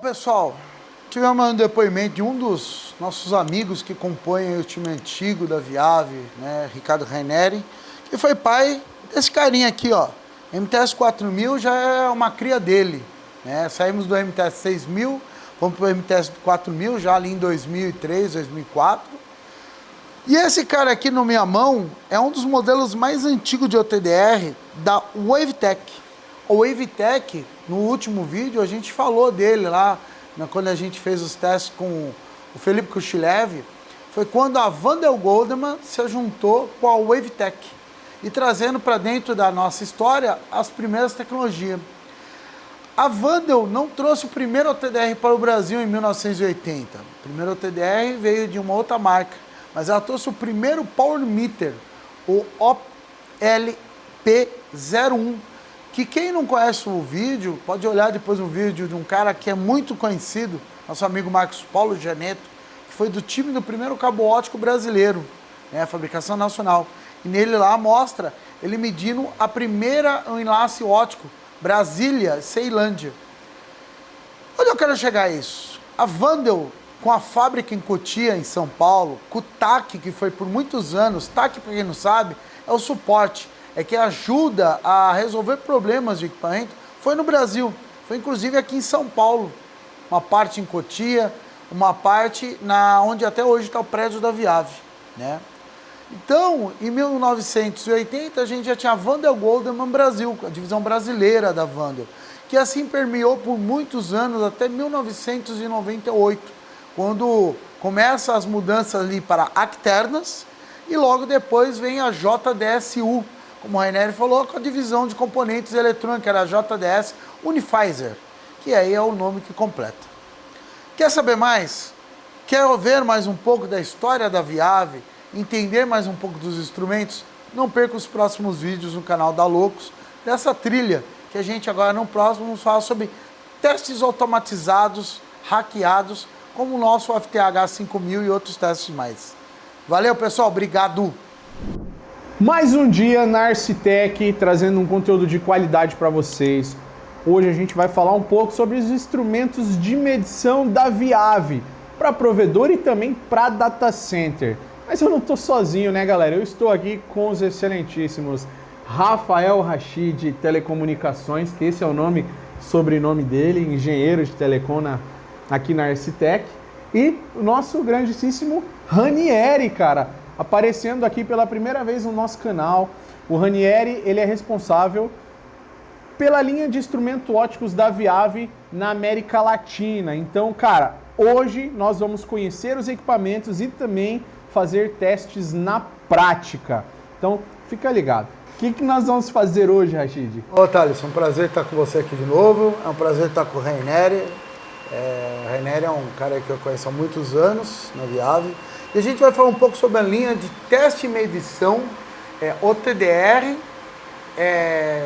Pessoal, tivemos um depoimento de um dos nossos amigos que compõem o time antigo da Viave, né, Ricardo Raineri, que foi pai desse carinha aqui, ó. MTS 4000 já é uma cria dele, né? Saímos do MTS 6000, fomos para o MTS 4000 já ali em 2003, 2004. E esse cara aqui na minha mão é um dos modelos mais antigos de OTDR da WaveTech. O WaveTech, no último vídeo, a gente falou dele lá, quando a gente fez os testes com o Felipe Kuchilev, foi quando a Wendel Goldman se juntou com a WaveTech e trazendo para dentro da nossa história as primeiras tecnologias. A Wendel não trouxe o primeiro OTDR para o Brasil em 1980. O primeiro OTDR veio de uma outra marca, mas ela trouxe o primeiro Power Meter, o OLP01, que quem não conhece o vídeo, pode olhar depois um vídeo de um cara que é muito conhecido, nosso amigo Marcos Paulo Janeto, que foi do time do primeiro cabo óptico brasileiro, né, fabricação nacional. E nele lá mostra ele medindo a primeira enlace óptico, Brasília, Ceilândia. Onde eu quero chegar a isso? A Wendel, com a fábrica em Cotia, em São Paulo, com o TAC, que foi por muitos anos, TAC, para quem não sabe, é o suporte, é que ajuda a resolver problemas de equipamento, foi no Brasil, foi inclusive aqui em São Paulo, uma parte em Cotia, uma parte onde até hoje está o prédio da Viave, né? Então, em 1980, a gente já tinha a Wendel Goldman Brasil, a divisão brasileira da Wendel, que assim permeou por muitos anos, até 1998, quando começam as mudanças ali para Acternas, e logo depois vem a JDSU, como o Raineri falou, com a divisão de componentes eletrônicos, era a JDS Unifizer, que aí é o nome que completa. Quer saber mais? Quer ver mais um pouco da história da Viave? Entender mais um pouco dos instrumentos? Não perca os próximos vídeos no canal da Loucos, dessa trilha, que a gente agora no próximo vamos falar sobre testes automatizados, hackeados, como o nosso FTH 5000 e outros testes mais. Valeu, pessoal, obrigado! Mais um dia na Arcitec, trazendo um conteúdo de qualidade para vocês. Hoje a gente vai falar um pouco sobre os instrumentos de medição da Viave, para provedor e também para data center. Mas eu não estou sozinho, né, galera? Eu estou aqui com os excelentíssimos Rafael Rachid Telecomunicações, que esse é o sobrenome dele, engenheiro de telecom aqui na Arcitec, e o nosso grandíssimo Raineri, cara, aparecendo aqui pela primeira vez no nosso canal. O Raineri, ele é responsável pela linha de instrumentos ópticos da Viave na América Latina. Então, cara, hoje nós vamos conhecer os equipamentos e também fazer testes na prática. Então, fica ligado. O que nós vamos fazer hoje, Rachid? Ô, Thales, é um prazer estar com você aqui de novo. É um prazer estar com o Raineri. O Raineri é um cara que eu conheço há muitos anos na Viave. E a gente vai falar um pouco sobre a linha de teste e medição, OTDR,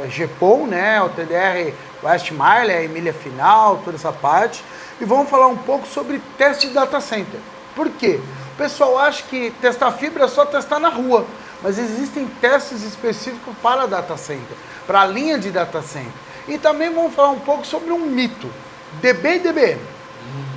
GPON, né? OTDR Westmire, Emília Final, toda essa parte. E vamos falar um pouco sobre teste de data center. Por quê? O pessoal acha que testar fibra é só testar na rua, mas existem testes específicos para data center, para a linha de data center. E também vamos falar um pouco sobre um mito, DB e DBM.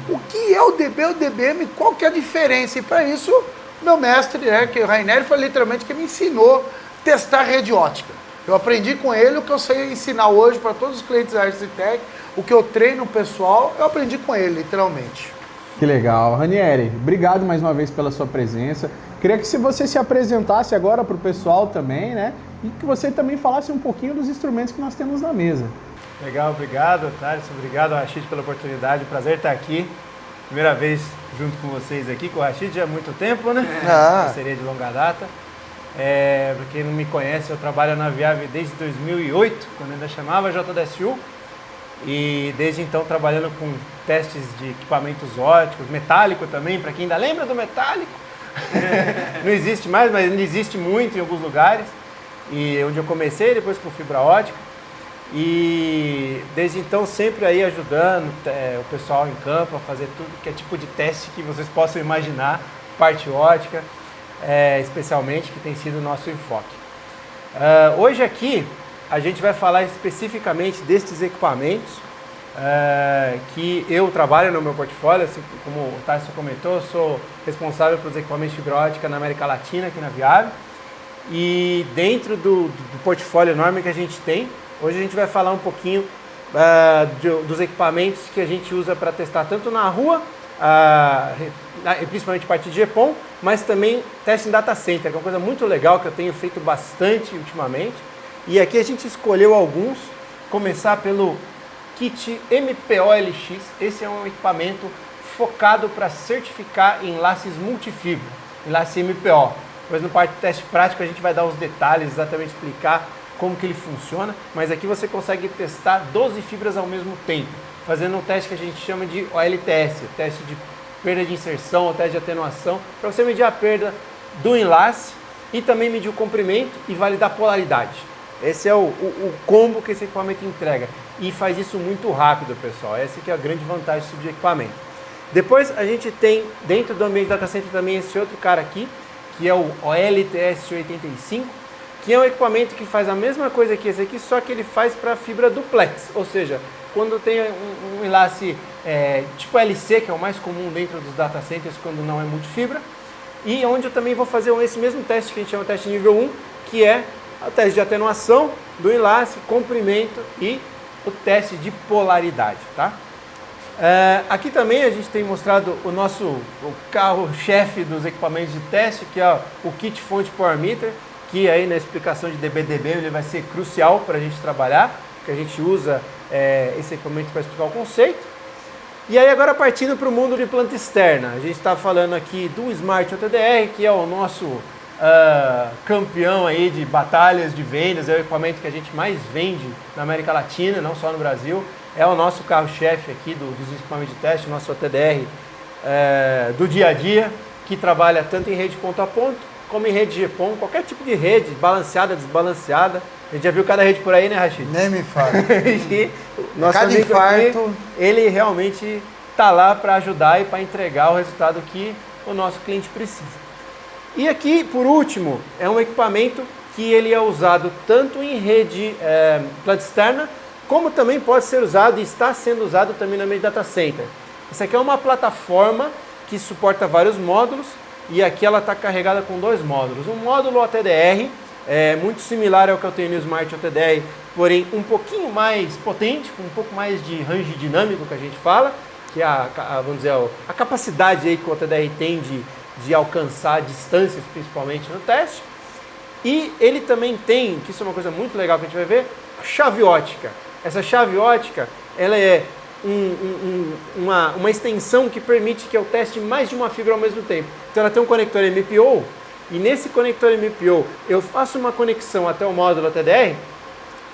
O que é o DB e o DBM? Qual que é a diferença? E para isso, meu mestre, que o Raineri, foi literalmente que me ensinou a testar rede ótica. Eu aprendi com ele o que eu sei ensinar hoje para todos os clientes da Arcitec, o que eu treino o pessoal, eu aprendi com ele, literalmente. Que legal. Raineri, obrigado mais uma vez pela sua presença. Queria que você se apresentasse agora para o pessoal também, né? E que você também falasse um pouquinho dos instrumentos que nós temos na mesa. Legal, obrigado, Thales. Obrigado, Rachid, pela oportunidade. Prazer estar aqui. Primeira vez junto com vocês aqui, com o Rachid já há muito tempo, né? Parceria de longa data. Para quem não me conhece, eu trabalho na Viave desde 2008, quando ainda chamava JDSU. E desde então trabalhando com testes de equipamentos ópticos, metálico também, para quem ainda lembra do metálico. Não existe mais, mas ainda existe muito em alguns lugares. E onde eu comecei, depois com fibra ótica. E desde então sempre aí ajudando o pessoal em campo a fazer tudo que é tipo de teste que vocês possam imaginar, parte ótica, especialmente, que tem sido o nosso enfoque. Hoje aqui a gente vai falar especificamente destes equipamentos. que eu trabalho no meu portfólio, assim, como o Tarso comentou, eu sou responsável pelos equipamentos de fibra ótica na América Latina, aqui na Viave. E dentro do portfólio enorme que a gente tem, hoje a gente vai falar um pouquinho dos equipamentos que a gente usa para testar tanto na rua, principalmente a parte de GPON, mas também teste em data center, que é uma coisa muito legal que eu tenho feito bastante ultimamente. E aqui a gente escolheu alguns, começar pelo kit MPO-LX. Esse é um equipamento focado para certificar enlaces multifibra, enlace MPO. Depois no parte de teste prático a gente vai dar os detalhes, exatamente explicar como que ele funciona, mas aqui você consegue testar 12 fibras ao mesmo tempo, fazendo um teste que a gente chama de OLTS, teste de perda de inserção ou teste de atenuação, para você medir a perda do enlace e também medir o comprimento e validar a polaridade. Esse é o combo que esse equipamento entrega e faz isso muito rápido, pessoal. Essa que é a grande vantagem desse tipo de equipamento. Depois a gente tem dentro do ambiente data center também esse outro cara aqui, que é o OLTS85, que é um equipamento que faz a mesma coisa que esse aqui, só que ele faz para fibra duplex, ou seja, quando tem um enlace tipo LC, que é o mais comum dentro dos data centers quando não é multifibra, e onde eu também vou fazer esse mesmo teste que a gente chama de teste nível 1, que é o teste de atenuação do enlace, comprimento e o teste de polaridade, tá? Aqui também a gente tem mostrado o carro-chefe dos equipamentos de teste, que é o kit fonte Power Meter, que aí na explicação de DB/DB ele vai ser crucial para a gente trabalhar, que a gente usa esse equipamento para explicar o conceito. E aí agora partindo para o mundo de planta externa, a gente está falando aqui do Smart OTDR, que é o nosso campeão aí de batalhas de vendas, é o equipamento que a gente mais vende na América Latina, não só no Brasil. É o nosso carro-chefe aqui dos equipamentos de teste, o nosso OTDR do dia a dia, que trabalha tanto em rede ponto a ponto, como em rede GPON, qualquer tipo de rede, balanceada, desbalanceada. A gente já viu cada rede por aí, né, Rashid? Nem me fala. E nosso cada amigo infarto. aqui, ele realmente está lá para ajudar e para entregar o resultado que o nosso cliente precisa. E aqui, por último, é um equipamento que ele é usado tanto em rede planta externa, como também pode ser usado e está sendo usado também na rede data center. Essa aqui é uma plataforma que suporta vários módulos e aqui ela está carregada com 2 módulos. Um módulo OTDR, muito similar ao que eu tenho no Smart OTDR, porém um pouquinho mais potente, com um pouco mais de range dinâmico que a gente fala, que é vamos dizer, a capacidade aí que o OTDR tem de alcançar distâncias, principalmente no teste. E ele também tem, que isso é uma coisa muito legal que a gente vai ver, a chave ótica. Essa chave ótica, ela é uma extensão que permite que eu teste mais de uma fibra ao mesmo tempo. Então ela tem um conector MPO, e nesse conector MPO eu faço uma conexão até o módulo OTDR,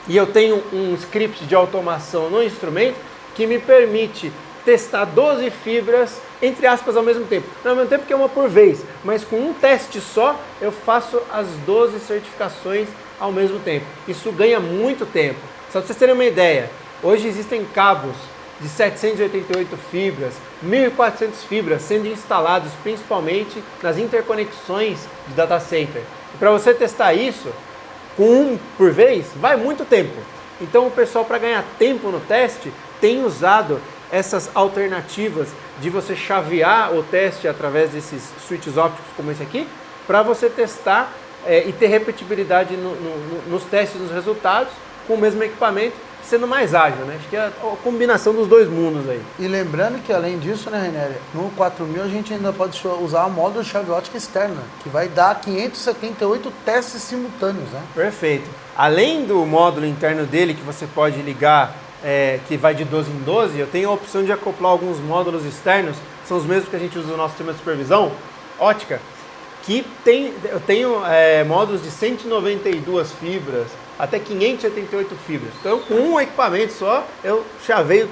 e eu tenho um script de automação no instrumento que me permite testar 12 fibras, entre aspas, ao mesmo tempo. Não ao mesmo tempo que é uma por vez, mas com um teste só eu faço as 12 certificações ao mesmo tempo. Isso ganha muito tempo. Só para vocês terem uma ideia, hoje existem cabos de 788 fibras, 1.400 fibras sendo instalados principalmente nas interconexões de data center. E para você testar isso, com um por vez, vai muito tempo. Então o pessoal, para ganhar tempo no teste, tem usado essas alternativas de você chavear o teste através desses switches ópticos como esse aqui, para você testar e ter repetibilidade nos testes, nos resultados, com o mesmo equipamento, sendo mais ágil, né? Acho que é a combinação dos 2 mundos aí. E lembrando que além disso, né, René, no 4000 a gente ainda pode usar o módulo de chave ótica externa, que vai dar 578 testes simultâneos, né? Perfeito. Além do módulo interno dele, que você pode ligar, que vai de 12 em 12, eu tenho a opção de acoplar alguns módulos externos, são os mesmos que a gente usa no nosso sistema de supervisão ótica, que eu tenho módulos de 192 fibras, até 588 fibras. Então, com um equipamento só, eu chaveio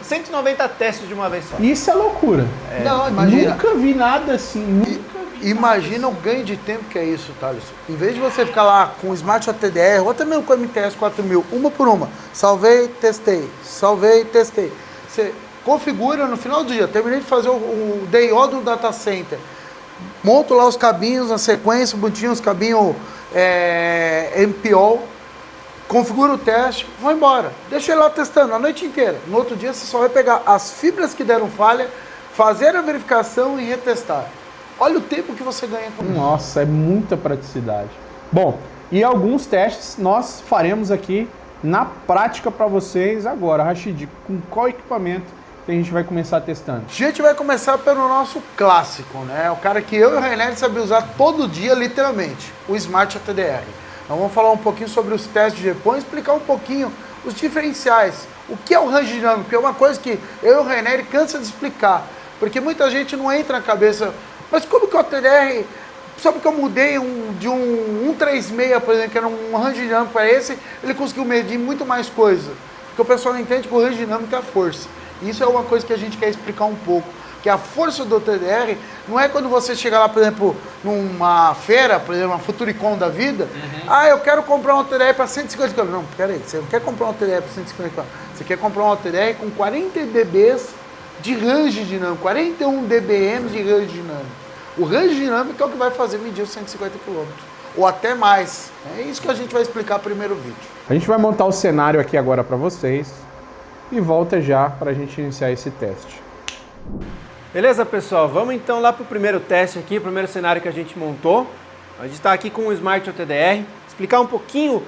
190 testes de uma vez só. Isso é loucura. Não, imagina. Nunca vi nada assim. Imagina o ganho de tempo que é isso, Thales. Em vez de você ficar lá com o Smart OTDR, ou até mesmo com o MTS 4000, uma por uma, salvei, testei, você configura no final do dia, terminei de fazer o DIO do data center, monto lá os cabinhos na sequência, bonitinho, os cabinhos MPO, configura o teste, vai embora. Deixa ele lá testando a noite inteira. No outro dia você só vai pegar as fibras que deram falha, fazer a verificação e retestar. Olha o tempo que você ganha com isso. Nossa, é muita praticidade. Bom, e alguns testes nós faremos aqui na prática para vocês agora. Rashid, com qual equipamento que a gente vai começar testando? A gente vai começar pelo nosso clássico, né? O cara que eu e o Rainer sabemos usar todo dia, literalmente, o Smart ATDR. Então vamos falar um pouquinho sobre os testes de GPON e explicar um pouquinho os diferenciais. O que é o range dinâmico? É uma coisa que eu e o Rainer cansa de explicar, porque muita gente não entra na cabeça, mas como que o ATDR, só porque eu mudei de um 136, por exemplo, que era um range dinâmico para esse, ele conseguiu medir muito mais coisa. Porque o pessoal não entende que o range dinâmico é a força. E isso é uma coisa que a gente quer explicar um pouco. Que a força do ATDR não é quando você chega lá, por exemplo, numa feira, por exemplo, uma Futuricom da vida, eu quero comprar um ATDR para 150 km. Não, peraí, você não quer comprar um ATDR para 150 km. Você quer comprar um ATDR com 40 dBs de range dinâmico, 41 dBm de range dinâmico. O range dinâmico é o que vai fazer medir os 150 km, ou até mais. É isso que a gente vai explicar no primeiro vídeo. A gente vai montar o cenário aqui agora para vocês e volta já para a gente iniciar esse teste. Beleza, pessoal? Vamos então lá para o primeiro teste aqui, o primeiro cenário que a gente montou. A gente está aqui com o Smart ATDR, explicar um pouquinho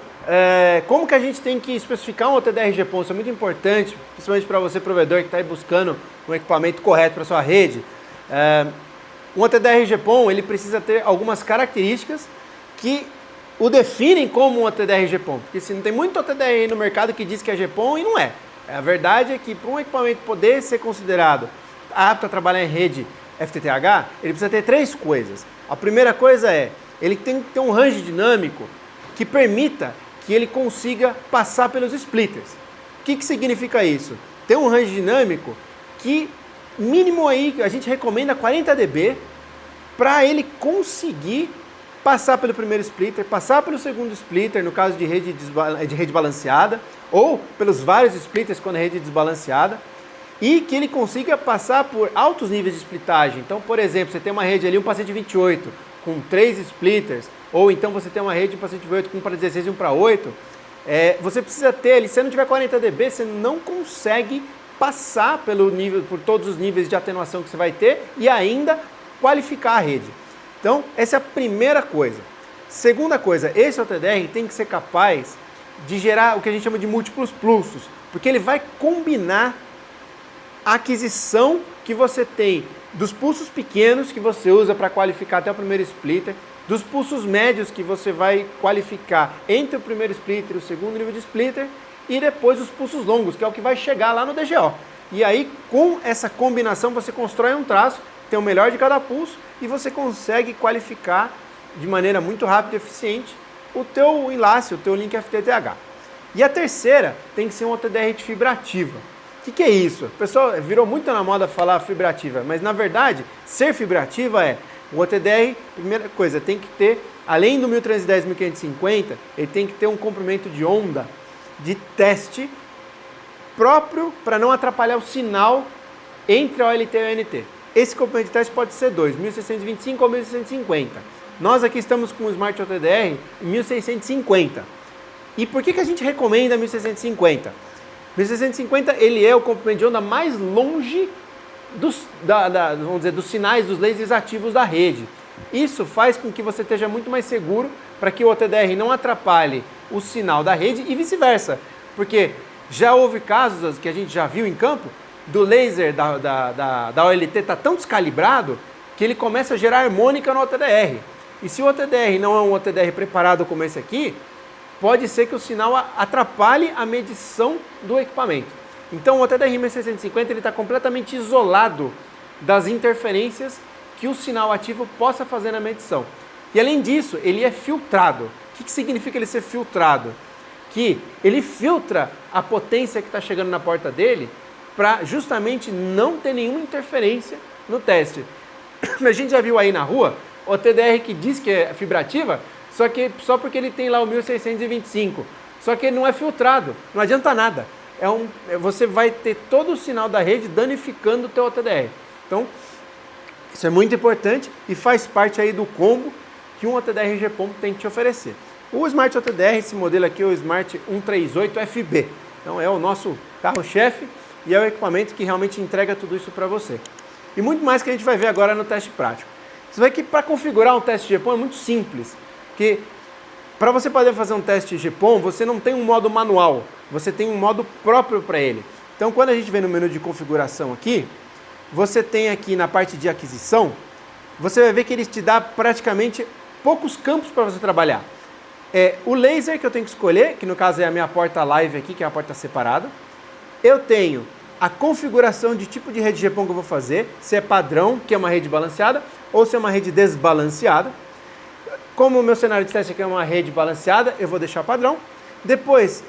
como que a gente tem que especificar um ATDR GPON. Isso é muito importante, principalmente para você, provedor, que está aí buscando um equipamento correto para sua rede. Um ATDR GPON, ele precisa ter algumas características que o definem como um ATDR GPON. Porque se não tem muito ATDR aí no mercado que diz que é GPON e não é. A verdade é que para um equipamento poder ser considerado apto a trabalhar em rede FTTH, ele precisa ter três coisas. A primeira coisa é, ele tem que ter um range dinâmico que permita que ele consiga passar pelos splitters. O que significa isso? Ter um range dinâmico que mínimo aí, a gente recomenda 40 dB para ele conseguir passar pelo primeiro splitter, passar pelo segundo splitter, no caso de rede balanceada, ou pelos vários splitters quando a rede é desbalanceada, e que ele consiga passar por altos níveis de splittagem. Então, por exemplo, você tem uma rede ali, um paciente 28, com 3 splitters, ou então você tem uma rede, um paciente 28 com 1 para 16 e 1 para 8, você precisa ter ali, se você não tiver 40 dB, você não consegue passar por todos os níveis de atenuação que você vai ter e ainda qualificar a rede. Então, essa é a primeira coisa. Segunda coisa, esse ATDR tem que ser capaz de gerar o que a gente chama de múltiplos pulsos, porque ele vai combinar a aquisição que você tem dos pulsos pequenos que você usa para qualificar até o primeiro splitter, dos pulsos médios que você vai qualificar entre o primeiro splitter e o segundo nível de splitter, e depois os pulsos longos, que é o que vai chegar lá no DGO. E aí, com essa combinação, você constrói um traço, tem o melhor de cada pulso, e você consegue qualificar de maneira muito rápida e eficiente o teu enlace, o teu link FTTH. E a terceira tem que ser um ATDR de fibra ativa. O que é isso? O pessoal virou muito na moda falar fibra ativa, mas na verdade, ser fibra ativa o ATDR, primeira coisa, tem que ter, além do 1310 e 1550, ele tem que ter um comprimento de onda de teste próprio para não atrapalhar o sinal entre a OLT e a ONT. Esse comprimento de teste pode ser 1625 ou 1650. Nós aqui estamos com o Smart ATDR em 1650. E por que a gente recomenda 1650? 1650 ele é o comprimento de onda mais longe vamos dizer, dos sinais dos lasers ativos da rede. Isso faz com que você esteja muito mais seguro para que o ATDR não atrapalhe o sinal da rede e vice-versa. Porque já houve casos que a gente já viu em campo do laser da OLT estar tão descalibrado que ele começa a gerar harmônica no ATDR. E se o ATDR não é um ATDR preparado como esse aqui, pode ser que o sinal atrapalhe a medição do equipamento. Então o ATDR 1650 está completamente isolado das interferências que o sinal ativo possa fazer na medição. E além disso, ele é filtrado. O que significa ele ser filtrado? Que ele filtra a potência que está chegando na porta dele para justamente não ter nenhuma interferência no teste. A gente já viu aí na rua o ATDR que diz que é fibra ativa, só porque ele tem lá o 1625. Só que ele não é filtrado, não adianta nada. Você vai ter todo o sinal da rede danificando o teu ATDR. Então, isso é muito importante e faz parte aí do combo que um ATDR GPON tem que te oferecer. O Smart OTDR, esse modelo aqui é o Smart 138FB. Então é o nosso carro-chefe e é o equipamento que realmente entrega tudo isso para você. E muito mais que a gente vai ver agora no teste prático. Você vê que para configurar um teste GPON é muito simples, porque para você poder fazer um teste GPON, você não tem um modo manual, você tem um modo próprio para ele. Então quando a gente vem no menu de configuração aqui, você tem aqui na parte de aquisição, você vai ver que ele te dá praticamente poucos campos para você trabalhar. O laser que eu tenho que escolher, que no caso é a minha porta live aqui, que é a porta separada. Eu tenho a configuração de tipo de rede GPON que eu vou fazer, se é padrão, que é uma rede balanceada, ou se é uma rede desbalanceada. Como o meu cenário de teste aqui é uma rede balanceada, eu vou deixar padrão. Depois,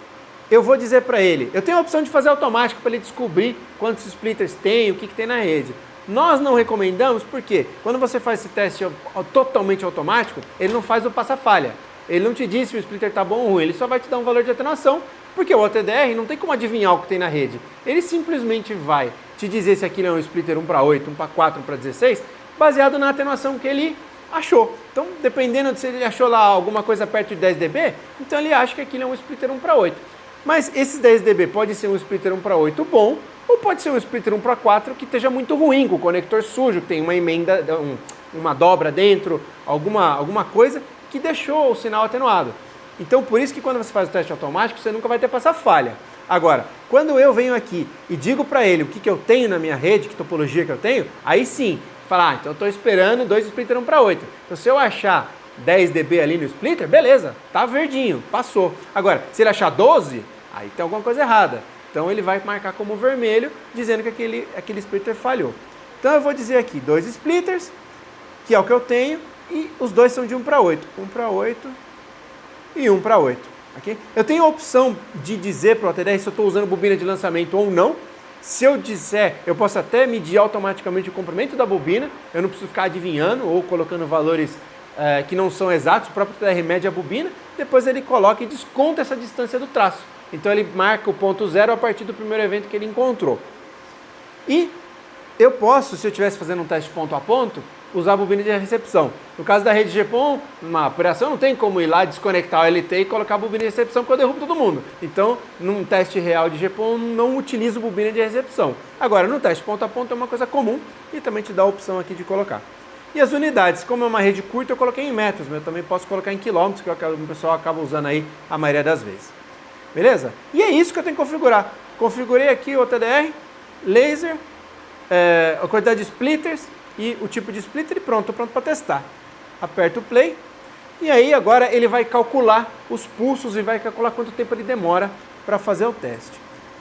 eu vou dizer para ele, eu tenho a opção de fazer automático para ele descobrir quantos splitters tem, o que tem na rede. Nós não recomendamos porque quando você faz esse teste totalmente automático, ele não faz o passa-falha. Ele não te diz se o splitter está bom ou ruim, ele só vai te dar um valor de atenuação, porque o OTDR não tem como adivinhar o que tem na rede. Ele simplesmente vai te dizer se aquilo é um splitter 1 para 8, 1 para 4, 1 para 16, baseado na atenuação que ele achou. Então, dependendo de se ele achou lá alguma coisa perto de 10 dB, então ele acha que aquilo é um splitter 1 para 8. Mas esses 10 dB pode ser um splitter 1 para 8 bom, ou pode ser um splitter 1 para 4 que esteja muito ruim, com o conector sujo, que tem uma emenda, uma dobra dentro, alguma coisa que deixou o sinal atenuado. Então, por isso que quando você faz o teste automático, você nunca vai ter passar falha. Agora, quando eu venho aqui e digo para ele o que eu tenho na minha rede, que topologia que eu tenho, aí sim, falar, então eu estou esperando 2 splitter 1 para 8. Então, se eu achar 10 dB ali no splitter, beleza, tá verdinho, passou. Agora, se ele achar 12, aí tem alguma coisa errada. Então, ele vai marcar como vermelho, dizendo que aquele splitter falhou. Então, eu vou dizer aqui 2 splitters, que é o que eu tenho, e os dois são de 1 para 8. 1 para 8 e 1 para 8. Okay? Eu tenho a opção de dizer para o OTDR se eu estou usando bobina de lançamento ou não. Se eu disser, eu posso até medir automaticamente o comprimento da bobina, eu não preciso ficar adivinhando ou colocando valores que não são exatos, o próprio OTDR mede a bobina, depois ele coloca e desconta essa distância do traço. Então ele marca o ponto zero a partir do primeiro evento que ele encontrou. E eu posso, se eu estivesse fazendo um teste ponto a ponto, usar a bobina de recepção. No caso da rede GPON, uma operação não tem como ir lá desconectar o LT e colocar a bobina de recepção porque eu derrubo todo mundo. Então, num teste real de GPON, não utilizo bobina de recepção. Agora, no teste ponto a ponto é uma coisa comum e também te dá a opção aqui de colocar. E as unidades, como é uma rede curta, eu coloquei em metros, mas eu também posso colocar em quilômetros, que o pessoal acaba usando aí a maioria das vezes. Beleza? E é isso que eu tenho que configurar. Configurei aqui o OTDR, laser, a quantidade de splitters, e o tipo de splitter e pronto para testar. Aperto o play e aí agora ele vai calcular os pulsos e vai calcular quanto tempo ele demora para fazer o teste.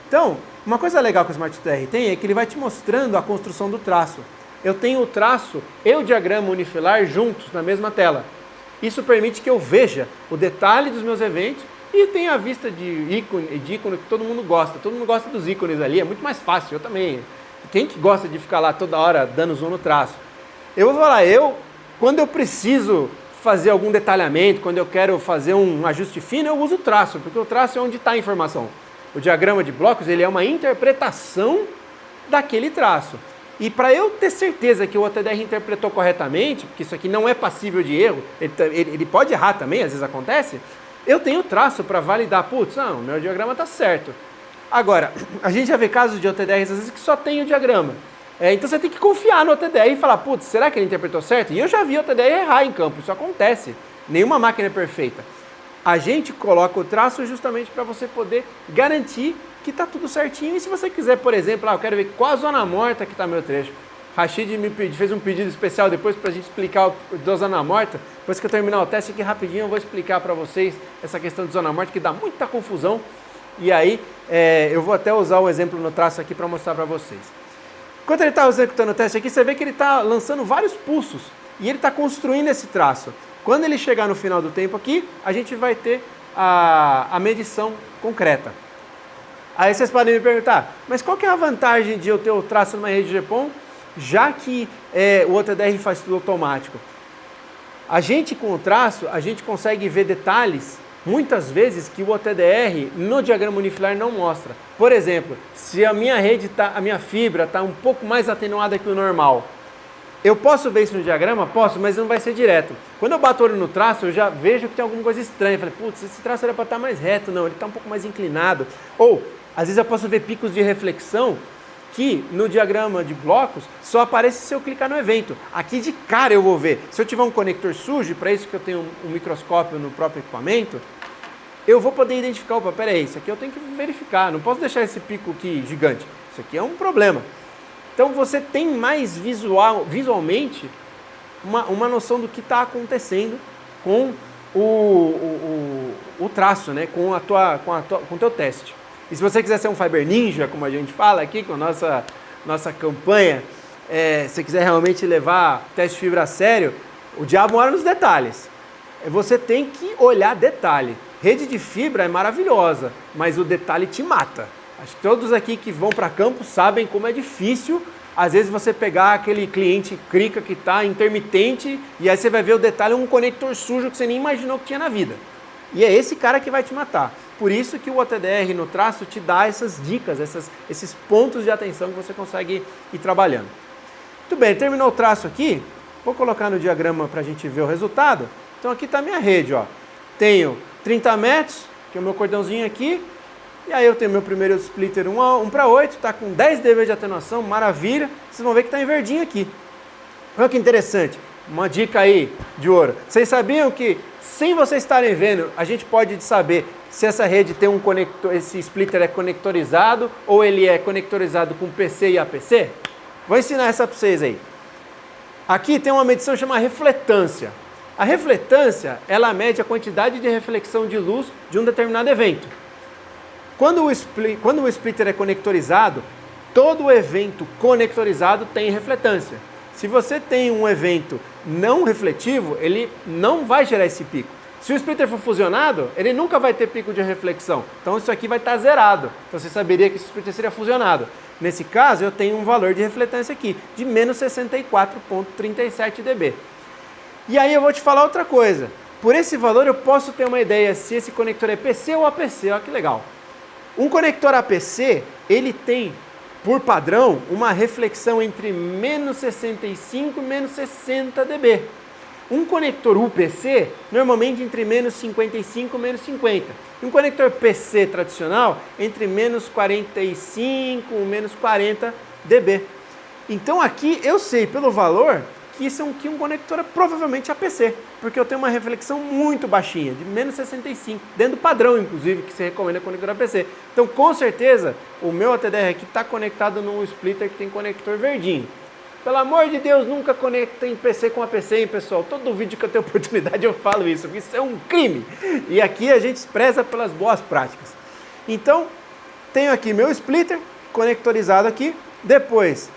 Então, uma coisa legal que o Smart OTDR tem é que ele vai te mostrando a construção do traço. Eu tenho o traço e o diagrama unifilar juntos na mesma tela. Isso permite que eu veja o detalhe dos meus eventos e tenha a vista de ícone que todo mundo gosta. Todo mundo gosta dos ícones ali, é muito mais fácil, eu também. Quem que gosta de ficar lá toda hora dando zoom no traço? Eu vou falar, quando eu preciso fazer algum detalhamento, quando eu quero fazer um ajuste fino, eu uso o traço, porque o traço é onde está a informação. O diagrama de blocos, ele é uma interpretação daquele traço. E para eu ter certeza que o OTDR interpretou corretamente, porque isso aqui não é passível de erro, ele pode errar também, às vezes acontece, eu tenho o traço para validar, putz, não, meu diagrama está certo. Agora, a gente já vê casos de OTDRs às vezes que só tem o diagrama. Então você tem que confiar no OTDR e falar, putz, será que ele interpretou certo? E eu já vi o OTDR errar em campo, isso acontece. Nenhuma máquina é perfeita. A gente coloca o traço justamente para você poder garantir que está tudo certinho. E se você quiser, por exemplo, eu quero ver qual a zona morta que está meu trecho. Rashid fez um pedido especial depois para a gente explicar da zona morta. Depois que eu terminar o teste aqui rapidinho, eu vou explicar para vocês essa questão de zona morta que dá muita confusão. E aí, eu vou até usar o exemplo no traço aqui para mostrar para vocês. Enquanto ele está executando o teste aqui, você vê que ele está lançando vários pulsos e ele está construindo esse traço. Quando ele chegar no final do tempo aqui, a gente vai ter a medição concreta. Aí vocês podem me perguntar, mas qual que é a vantagem de eu ter o traço numa rede GPON, já que o OTDR faz tudo automático? A gente com o traço, a gente consegue ver detalhes muitas vezes que o OTDR no diagrama unifilar não mostra. Por exemplo, se a minha rede a minha fibra está um pouco mais atenuada que o normal, Eu posso ver isso no diagrama? Posso, mas não vai ser direto. Quando eu bato o olho no traço, eu já vejo que tem alguma coisa estranha. Eu falei, putz, esse traço era para estar mais reto. Não, ele está um pouco mais inclinado. Ou, às vezes eu posso ver picos de reflexão que no diagrama de blocos só aparece se eu clicar no evento. Aqui de cara eu vou ver. Se eu tiver um conector sujo, para isso que eu tenho um microscópio no próprio equipamento, eu vou poder identificar, opa, peraí, isso aqui eu tenho que verificar, não posso deixar esse pico aqui gigante, isso aqui é um problema. Então você tem mais visualmente uma noção do que está acontecendo com o traço, né? com o teu teste. E se você quiser ser um Fiber Ninja, como a gente fala aqui, com a nossa campanha, se você quiser realmente levar teste de fibra a sério, o diabo mora nos detalhes. Você tem que olhar detalhe. Rede de fibra é maravilhosa, mas o detalhe te mata. Acho que todos aqui que vão para campo sabem como é difícil, às vezes, você pegar aquele cliente crica que está intermitente e aí você vai ver o detalhe, um conector sujo que você nem imaginou que tinha na vida. E é esse cara que vai te matar. Por isso que o OTDR no traço te dá essas dicas, esses pontos de atenção que você consegue ir trabalhando. Muito bem, terminou o traço aqui, vou colocar no diagrama para a gente ver o resultado. Então aqui está a minha rede, ó. Tenho 30 metros, que é o meu cordãozinho aqui, e aí eu tenho meu primeiro splitter 1 para 8, está com 10 dB de atenuação, maravilha. Vocês vão ver que está em verdinho aqui. Olha que interessante, uma dica aí de ouro. Vocês sabiam que, sem vocês estarem vendo, a gente pode saber se essa rede tem um conector, esse splitter é conectorizado ou ele é conectorizado com PC e APC? Vou ensinar essa para vocês aí. Aqui tem uma medição chamada refletância. A refletância, ela mede a quantidade de reflexão de luz de um determinado evento. Quando o splitter é conectorizado, todo evento conectorizado tem refletância. Se você tem um evento não refletivo, ele não vai gerar esse pico. Se o splitter for fusionado, ele nunca vai ter pico de reflexão. Então isso aqui vai estar zerado. Então você saberia que esse splitter seria fusionado. Nesse caso, eu tenho um valor de refletância aqui, de menos 64,37 dB. E aí eu vou te falar outra coisa. Por esse valor eu posso ter uma ideia se esse conector é PC ou APC. Olha que legal. Um conector APC, ele tem, por padrão, uma reflexão entre menos 65 e menos 60 dB. Um conector UPC, normalmente entre menos 55 e menos 50. Um conector PC tradicional, entre menos 45 e menos 40 dB. Então aqui eu sei pelo valor que isso aqui é um conector provavelmente APC, porque eu tenho uma reflexão muito baixinha, de menos 65, dentro do padrão, inclusive, que se recomenda conector APC. Então, com certeza, o meu ATDR aqui está conectado num splitter que tem conector verdinho. Pelo amor de Deus, nunca conectem PC com APC, hein, pessoal? Todo vídeo que eu tenho oportunidade eu falo isso, porque isso é um crime. E aqui a gente preza pelas boas práticas. Então, tenho aqui meu splitter conectorizado aqui, depois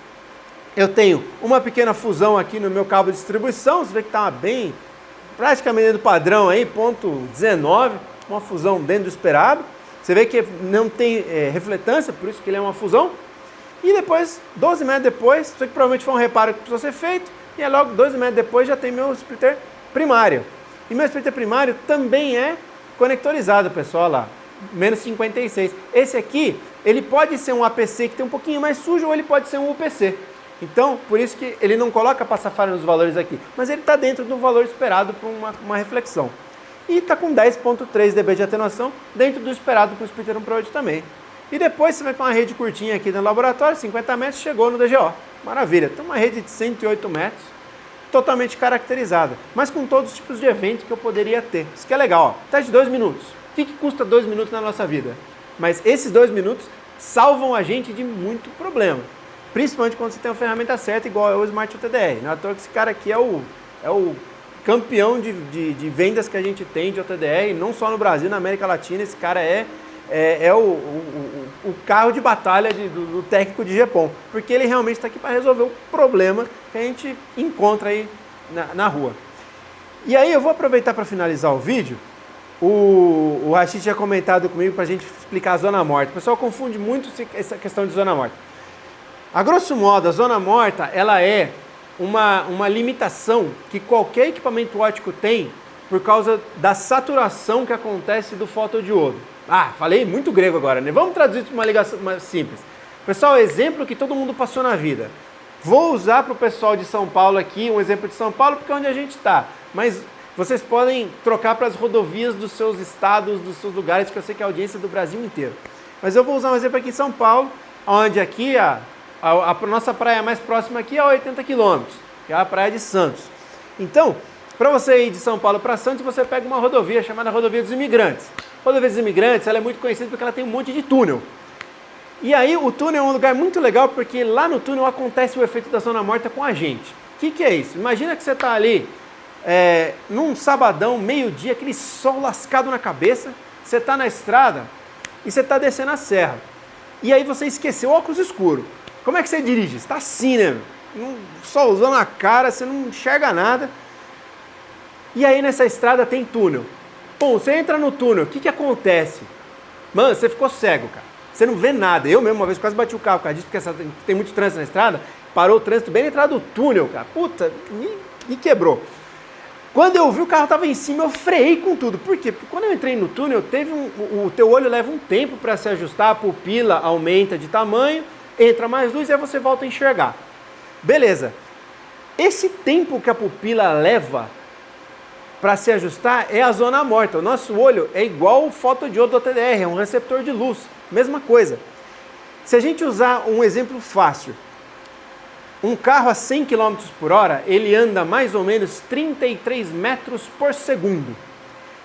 eu tenho uma pequena fusão aqui no meu cabo de distribuição, você vê que está bem, praticamente dentro do padrão aí, ponto 19, uma fusão dentro do esperado. Você vê que não tem refletância, por isso que ele é uma fusão. E depois, 12 metros depois, isso aqui provavelmente foi um reparo que precisou ser feito, e é logo 12 metros depois já tem meu splitter primário. E meu splitter primário também é conectorizado, pessoal, lá, menos 56. Esse aqui, ele pode ser um APC que tem um pouquinho mais sujo, ou ele pode ser um UPC. Então, por isso que ele não coloca passafara nos valores aqui, mas ele está dentro do valor esperado para uma reflexão. E está com 10,3 dB de atenuação, dentro do esperado para o splitter 1 para 8 também. E depois você vai com uma rede curtinha aqui no laboratório, 50 metros, chegou no DGO. Maravilha, tem uma rede de 108 metros, totalmente caracterizada, mas com todos os tipos de eventos que eu poderia ter. Isso que é legal, ó. Teste de 2 minutos. O que custa 2 minutos na nossa vida? Mas esses 2 minutos salvam a gente de muito problema. Principalmente quando você tem a ferramenta certa, igual é o Smart OTDR. Não é à toa que esse cara aqui é o campeão de vendas que a gente tem de OTDR, não só no Brasil, na América Latina. Esse cara é o carro de batalha do técnico de GPON, porque ele realmente está aqui para resolver o problema que a gente encontra aí na rua. E aí eu vou aproveitar para finalizar o vídeo. O Rashid tinha comentado comigo para a gente explicar a zona morta. O pessoal confunde muito essa questão de zona morta. A grosso modo, a zona morta, ela é uma limitação que qualquer equipamento óptico tem por causa da saturação que acontece do fotodiodo. Ah, falei muito grego agora, né? Vamos traduzir isso para uma ligação mais simples. Pessoal, exemplo que todo mundo passou na vida. Vou usar para o pessoal de São Paulo aqui, um exemplo de São Paulo, porque é onde a gente está. Mas vocês podem trocar para as rodovias dos seus estados, dos seus lugares, que eu sei que é a audiência do Brasil inteiro. Mas eu vou usar um exemplo aqui em São Paulo, onde aqui a nossa praia mais próxima aqui é 80 quilômetros, que é a Praia de Santos. Então, para você ir de São Paulo para Santos, você pega uma rodovia chamada Rodovia dos Imigrantes. A Rodovia dos Imigrantes ela é muito conhecida porque ela tem um monte de túnel. E aí o túnel é um lugar muito legal porque lá no túnel acontece o efeito da zona morta com a gente. O que é isso? Imagina que você está ali num sabadão, meio-dia, aquele sol lascado na cabeça, você está na estrada e você está descendo a serra. E aí você esqueceu o óculos escuro. Como é que você dirige? Você está assim, né? Um solzão na cara, você não enxerga nada. E aí nessa estrada tem túnel. Bom, você entra no túnel, o que acontece? Mano, você ficou cego, cara. Você não vê nada. Eu mesmo uma vez quase bati o carro por causa disso, porque tem muito trânsito na estrada. Parou o trânsito bem na entrada do túnel, cara. Puta, me quebrou. Quando eu vi o carro estava em cima, eu freiei com tudo. Por quê? Porque quando eu entrei no túnel, o teu olho leva um tempo para se ajustar, a pupila aumenta de tamanho, entra mais luz e aí você volta a enxergar. Beleza. Esse tempo que a pupila leva para se ajustar é a zona morta. O nosso olho é igual o fotodiodo do OTDR, é um receptor de luz. Mesma coisa. Se a gente usar um exemplo fácil, um carro a 100 km por hora, ele anda mais ou menos 33 metros por segundo.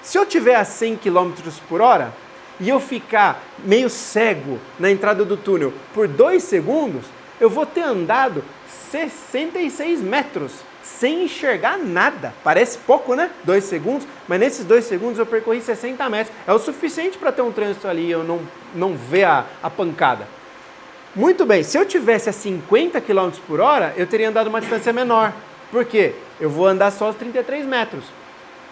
Se eu tiver a 100 km por hora e eu ficar meio cego na entrada do túnel por 2 segundos, eu vou ter andado 66 metros sem enxergar nada. Parece pouco, né? 2 segundos, mas nesses 2 segundos eu percorri 60 metros. É o suficiente para ter um trânsito ali e eu não ver a pancada. Muito bem, se eu tivesse a 50 km por hora, eu teria andado uma distância menor. Por quê? Eu vou andar só os 33 metros.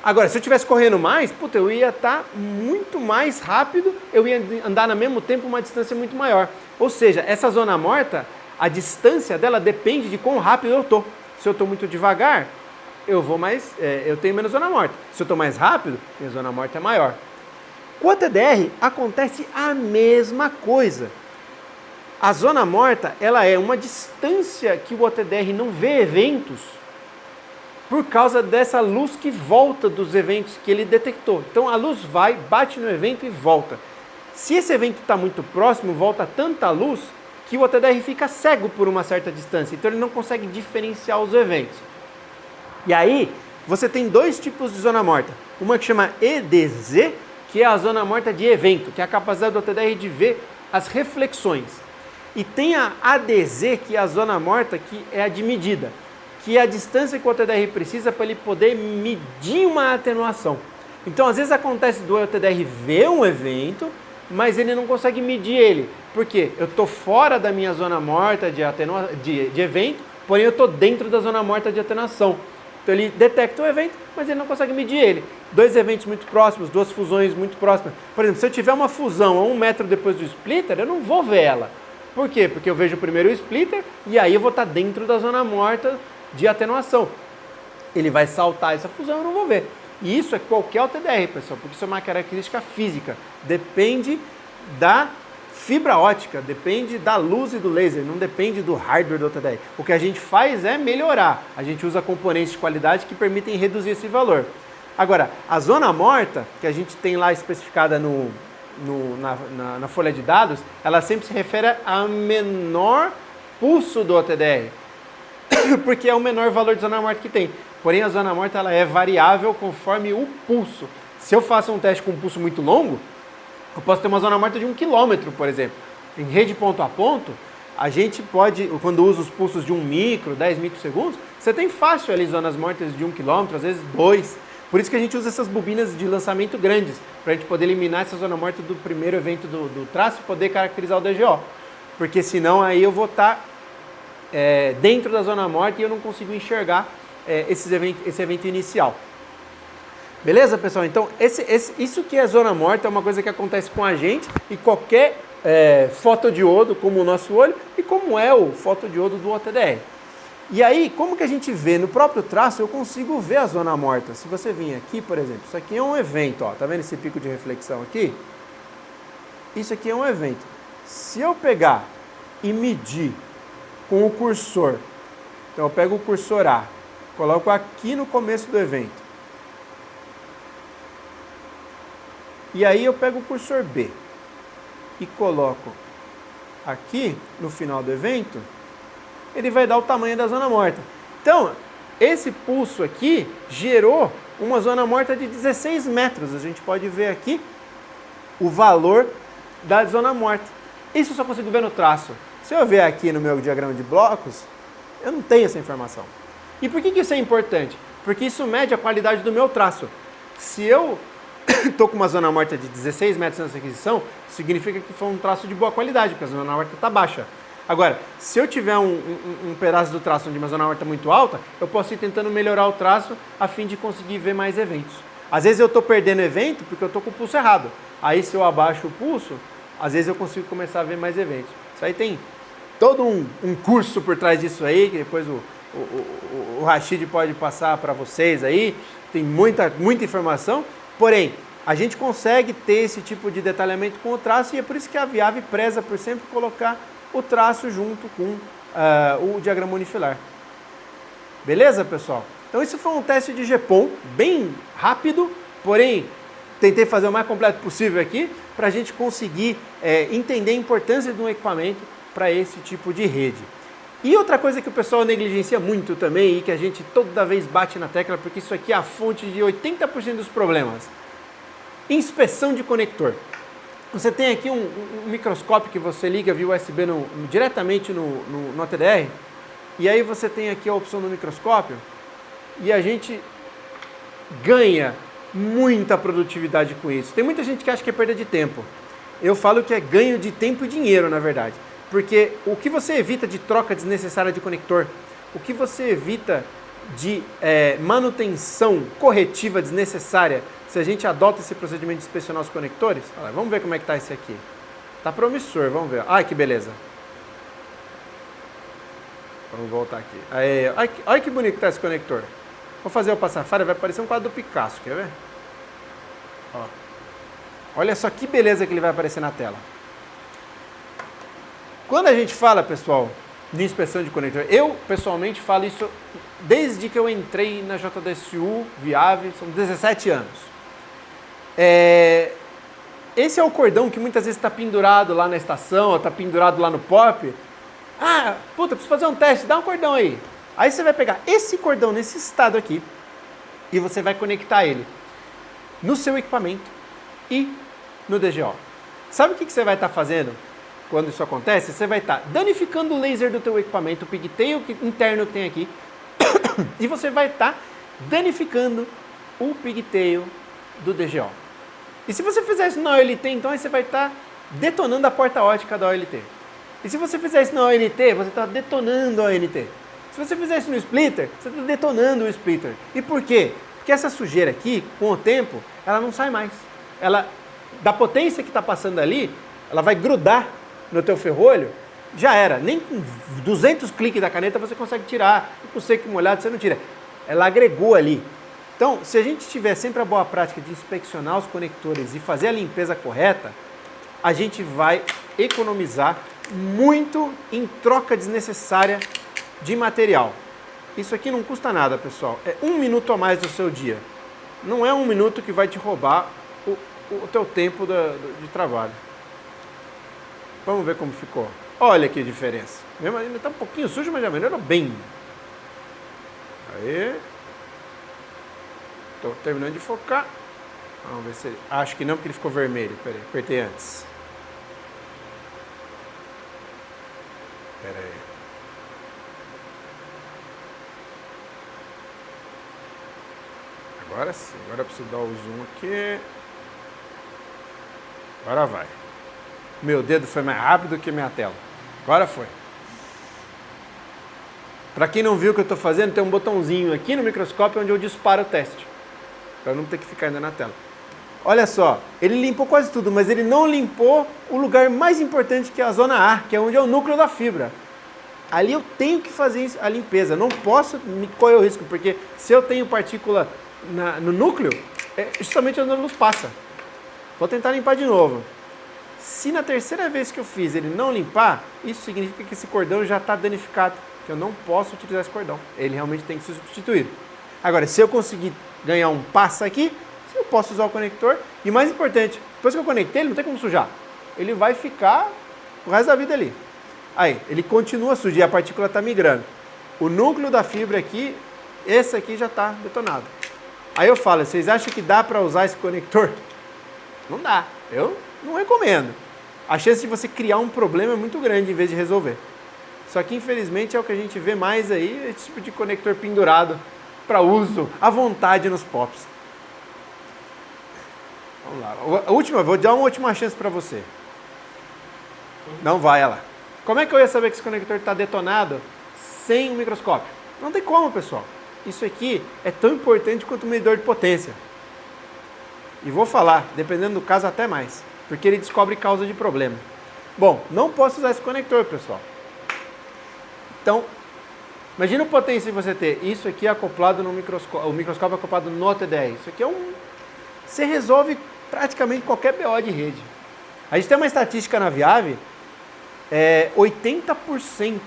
Agora, se eu estivesse correndo mais, puta, eu ia estar muito mais rápido, eu ia andar no mesmo tempo uma distância muito maior. Ou seja, essa zona morta, a distância dela depende de quão rápido eu estou. Se eu estou muito devagar, eu tenho menos zona morta. Se eu estou mais rápido, minha zona morta é maior. Com o OTDR acontece a mesma coisa. A zona morta, ela é uma distância que o OTDR não vê eventos por causa dessa luz que volta dos eventos que ele detectou. Então a luz vai, bate no evento e volta. Se esse evento está muito próximo, volta tanta luz que o OTDR fica cego por uma certa distância. Então ele não consegue diferenciar os eventos. E aí você tem 2 tipos de zona morta. Uma que chama EDZ, que é a zona morta de evento, que é a capacidade do OTDR de ver as reflexões. E tem a ADZ, que é a zona morta, que é a de medida, que é a distância que o OTDR precisa para ele poder medir uma atenuação. Então, às vezes acontece do OTDR ver um evento, mas ele não consegue medir ele. Por quê? Eu estou fora da minha zona morta de evento, porém eu estou dentro da zona morta de atenuação. Então ele detecta o evento, mas ele não consegue medir ele. 2 eventos muito próximos, 2 fusões muito próximas. Por exemplo, se eu tiver uma fusão a 1 metro depois do splitter, eu não vou ver ela. Por quê? Porque eu vejo primeiro o splitter e aí eu vou estar dentro da zona morta de atenuação. Ele vai saltar essa fusão, eu não vou ver. E isso é qualquer OTDR, pessoal, porque isso é uma característica física. Depende da fibra ótica, depende da luz e do laser, não depende do hardware do OTDR. O que a gente faz é melhorar. A gente usa componentes de qualidade que permitem reduzir esse valor. Agora, a zona morta, que a gente tem lá especificada na folha de dados, ela sempre se refere ao menor pulso do OTDR, porque é o menor valor de zona morta que tem. Porém, a zona morta ela é variável conforme o pulso. Se eu faço um teste com um pulso muito longo, eu posso ter uma zona morta de 1 km, por exemplo. Em rede ponto a ponto, a gente pode, quando usa os pulsos de 1 micro, 10 microsegundos, você tem fácil ali zonas mortas de 1 km, às vezes 2. Por isso que a gente usa essas bobinas de lançamento grandes, para a gente poder eliminar essa zona morta do primeiro evento do traço e poder caracterizar o DGO. Porque senão aí eu vou estar dentro da zona morta e eu não consigo enxergar esse evento inicial. Beleza, pessoal? Então, isso que é zona morta é uma coisa que acontece com a gente e qualquer fotodiodo, como o nosso olho, e como é o fotodiodo do OTDR. E aí, como que a gente vê? No próprio traço, eu consigo ver a zona morta. Se você vir aqui, por exemplo, isso aqui é um evento, ó, tá vendo esse pico de reflexão aqui? Isso aqui é um evento. Se eu pegar e medir com o cursor Então eu pego o cursor A, coloco aqui no começo do evento. E aí eu pego o cursor B e coloco aqui no final do evento, ele vai dar o tamanho da zona morta. Então, esse pulso aqui gerou uma zona morta de 16 metros. A gente pode ver aqui o valor da zona morta. Isso eu só consigo ver no traço. Se eu ver aqui no meu diagrama de blocos, eu não tenho essa informação. E por que isso é importante? Porque isso mede a qualidade do meu traço. Se eu estou com uma zona morta de 16 metros nessa aquisição, significa que foi um traço de boa qualidade, porque a zona morta está baixa. Agora, se eu tiver um pedaço do traço onde uma zona morta muito alta, eu posso ir tentando melhorar o traço a fim de conseguir ver mais eventos. Às vezes eu estou perdendo evento porque eu estou com o pulso errado. Aí se eu abaixo o pulso, às vezes eu consigo começar a ver mais eventos. Isso aí tem todo um curso por trás disso aí, que depois o Rashid pode passar para vocês aí. Tem muita informação, porém, a gente consegue ter esse tipo de detalhamento com o traço e é por isso que a Viave preza por sempre colocar o traço junto com o diagrama unifilar. Beleza, pessoal? Então isso foi um teste de GPON, bem rápido, porém tentei fazer o mais completo possível aqui para a gente conseguir entender a importância de um equipamento para esse tipo de rede. E outra coisa que o pessoal negligencia muito também e que a gente toda vez bate na tecla, porque isso aqui é a fonte de 80% dos problemas. Inspeção de conector. Você tem aqui um microscópio que você liga via USB diretamente no TDR, e aí você tem aqui a opção do microscópio, e a gente ganha muita produtividade com isso. Tem muita gente que acha que é perda de tempo. Eu falo que é ganho de tempo e dinheiro, na verdade. Porque o que você evita de troca desnecessária de conector, o que você evita de manutenção corretiva desnecessária, se a gente adota esse procedimento de inspecionar os conectores, olha, vamos ver como é que está esse aqui. Está promissor, vamos ver. Ai, que beleza. Vamos voltar aqui. Aí, olha que bonito que está esse conector. Vou fazer o passafária, vai parecer um quadro do Picasso, quer ver? Ó. Olha só que beleza que ele vai aparecer na tela. Quando a gente fala, pessoal, de inspeção de conector, eu pessoalmente falo isso desde que eu entrei na JDSU, Viave, são 17 anos. Esse é o cordão que muitas vezes está pendurado lá na estação, ou está pendurado lá no POP. Ah, puta, preciso fazer um teste, dá um cordão aí. Aí você vai pegar esse cordão nesse estado aqui e você vai conectar ele no seu equipamento e no DGO. Sabe o que você vai estar fazendo quando isso acontece? Você vai estar danificando o laser do teu equipamento, o pigtail interno que tem aqui, e você vai estar danificando o pigtail do DGO. E se você fizer isso na OLT, então aí você vai estar detonando a porta ótica da OLT. E se você fizer isso na ONT, você está detonando a ONT. Se você fizer isso no splitter, você está detonando o splitter. E por quê? Porque essa sujeira aqui, com o tempo, ela não sai mais. Ela, da potência que está passando ali, ela vai grudar no teu ferrolho, já era. Nem com 200 cliques da caneta você consegue tirar. E com seco e molhado você não tira. Ela agregou ali. Então, se a gente tiver sempre a boa prática de inspecionar os conectores e fazer a limpeza correta, a gente vai economizar muito em troca desnecessária de material. Isso aqui não custa nada, pessoal. É 1 minuto a mais do seu dia. Não é 1 minuto que vai te roubar o teu tempo de trabalho. Vamos ver como ficou. Olha que diferença. Mesmo ainda está um pouquinho sujo, mas já melhorou bem. Aí. Estou terminando de focar. Vamos ver se ele... Acho que não, porque ele ficou vermelho. Peraí, apertei antes. Peraí. Agora sim. Agora eu preciso dar o zoom aqui. Agora vai. Meu dedo foi mais rápido que minha tela. Agora foi. Para quem não viu o que eu estou fazendo, tem um botãozinho aqui no microscópio onde eu disparo o teste. Para não ter que ficar ainda na tela. Olha só, ele limpou quase tudo, mas ele não limpou o lugar mais importante, que é a zona A, que é onde é o núcleo da fibra. Ali eu tenho que fazer a limpeza, não posso correr o risco, porque se eu tenho partícula no núcleo, é justamente onde a luz passa. Vou tentar limpar de novo. Se na terceira vez que eu fiz ele não limpar, isso significa que esse cordão já está danificado, que eu não posso utilizar esse cordão. Ele realmente tem que ser substituído. Agora, se eu conseguir ganhar um passa aqui, eu posso usar o conector. E mais importante, depois que eu conectei, ele não tem como sujar. Ele vai ficar o resto da vida ali. Aí, ele continua sujo e a partícula está migrando. O núcleo da fibra aqui, esse aqui já está detonado. Aí eu falo, vocês acham que dá para usar esse conector? Não dá. Eu não recomendo. A chance de você criar um problema é muito grande em vez de resolver. Só que infelizmente é o que a gente vê mais aí, esse tipo de conector pendurado para uso à vontade nos pops. Vamos lá. A última, vou dar uma última chance para você. Não vai, olha lá. Como é que eu ia saber que esse conector está detonado sem um microscópio? Não tem como, pessoal. Isso aqui é tão importante quanto o medidor de potência. E vou falar, dependendo do caso, até mais. Porque ele descobre causa de problema. Bom, não posso usar esse conector, pessoal. Então, imagina a potência de você ter isso aqui acoplado no microscópio, o microscópio acoplado no TDR. Isso aqui é você resolve praticamente qualquer BO de rede. A gente tem uma estatística na Viave, 80%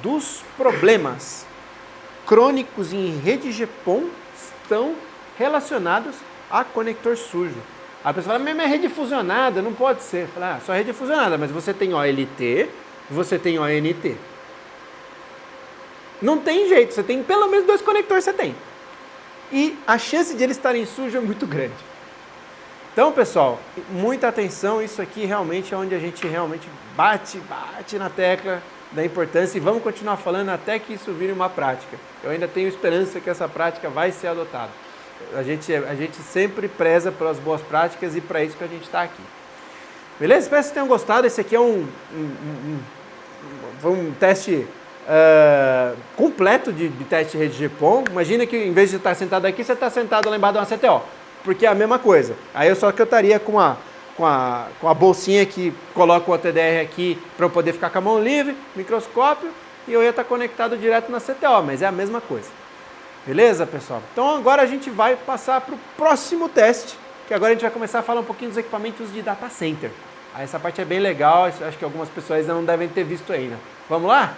dos problemas crônicos em rede GPON estão relacionados a conector sujo. A pessoa fala, mas minha rede fusionada, não pode ser. Fala, sua rede é fusionada, mas você tem OLT e você tem ONT. Não tem jeito, você tem pelo menos 2 conectores, você tem. E a chance de eles estarem sujos é muito grande. Então, pessoal, muita atenção, isso aqui realmente é onde a gente realmente bate na tecla da importância e vamos continuar falando até que isso vire uma prática. Eu ainda tenho esperança que essa prática vai ser adotada. A gente sempre preza pelas boas práticas e para isso que a gente está aqui. Beleza? Espero que vocês tenham gostado. Esse aqui é um teste completo de teste de rede GPON. Imagina que em vez de estar sentado aqui, você está sentado lá embaixo de uma CTO. Porque é a mesma coisa. Aí só que eu estaria com a bolsinha que coloca o TDR aqui para eu poder ficar com a mão livre, microscópio, e eu ia estar conectado direto na CTO, mas é a mesma coisa. Beleza, pessoal? Então agora a gente vai passar para o próximo teste, que agora a gente vai começar a falar um pouquinho dos equipamentos de data center. Aí essa parte é bem legal, acho que algumas pessoas ainda não devem ter visto ainda. Vamos lá?